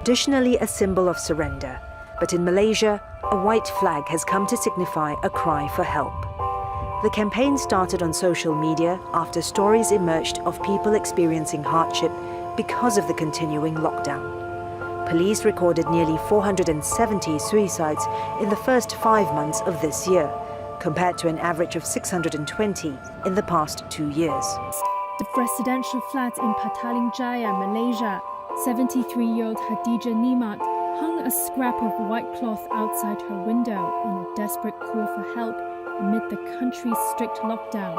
traditionally a symbol of surrender, but in Malaysia, a white flag has come to signify a cry for help. The campaign started on social media after stories emerged of people experiencing hardship because of the continuing lockdown. Police recorded nearly 470 suicides in the first 5 months of this year, compared to an average of 620 in the past 2 years. The residential flat in Petaling Jaya, Malaysia, 73-year-old Khadijah Nimat hung a scrap of white cloth outside her window in a desperate call for help amid the country's strict lockdown.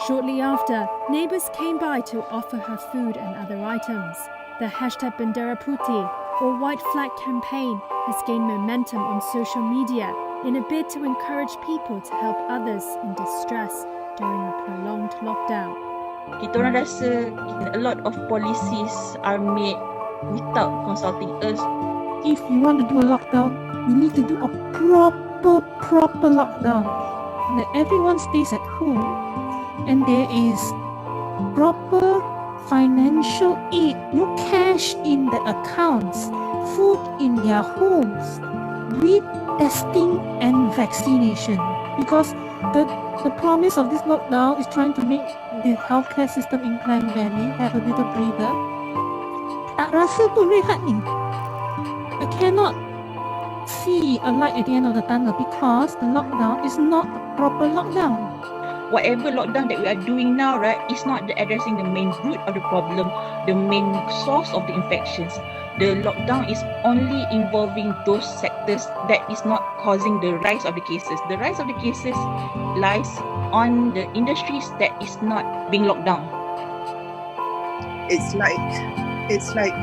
Shortly after, neighbours came by to offer her food and other items. The hashtag Bendera Putih, or White Flag campaign, has gained momentum on social media in a bid to encourage people to help others in distress during a prolonged lockdown. Kita orang rasa a lot of policies are made without consulting us. If you want to do a lockdown, you need to do a proper lockdown. That everyone stays at home and there is proper financial aid, no cash in the accounts, food in their homes, with testing and vaccination. Because the promise of this lockdown is trying to make the healthcare system in Klang Valley have a little breather. Tak rasa pun rehat ni. I cannot see a light at the end of the tunnel because the lockdown is not a proper lockdown. Whatever lockdown that we are doing now, right, is not addressing the main root of the problem, the main source of the infections. The lockdown is only involving those sectors that is not causing the rise of the cases. The rise of the cases lies on the industries that is not being locked down. It's like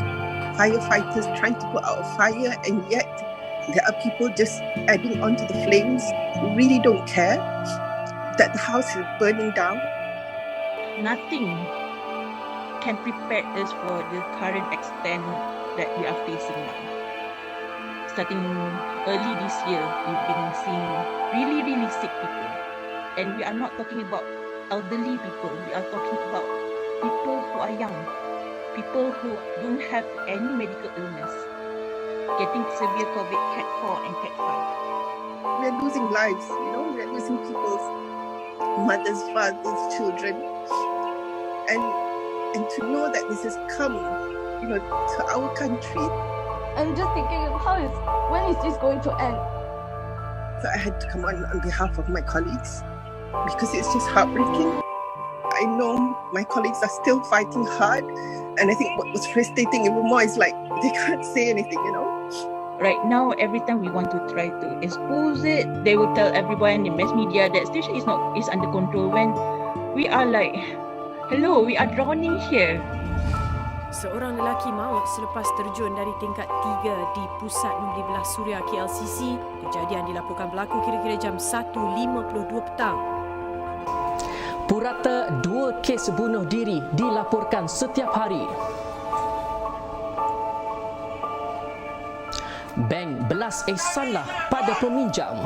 firefighters trying to put out a fire, and yet there are people just adding on to the flames who really don't care that the house is burning down. Nothing can prepare us for the current extent that we are facing now. Starting early this year, we've been seeing really sick people. And we are not talking about elderly people. We are talking about people who are young. People who don't have any medical illness. Getting severe COVID Cat 4 and Cat 5. We're losing lives, we're losing people's mothers, fathers, children. And to know that this has come, to our country. I'm just thinking, when is this going to end? So I had to come on behalf of my colleagues because it's just heartbreaking. I know my colleagues are still fighting hard, and I think what was frustrating even more is like they can't say anything, Right now, every time we want to try to expose it, they will tell everyone in mass media that situation is under control, when we are like, hello, we are drowning here. Seorang lelaki maut selepas terjun dari tingkat 3 di Pusat Membeli Belah Suria KLCC. Kejadian dilaporkan berlaku kira-kira jam 1.52 petang. Purata 2 kes bunuh diri dilaporkan setiap hari. Bank belas ihsanlah pada peminjam.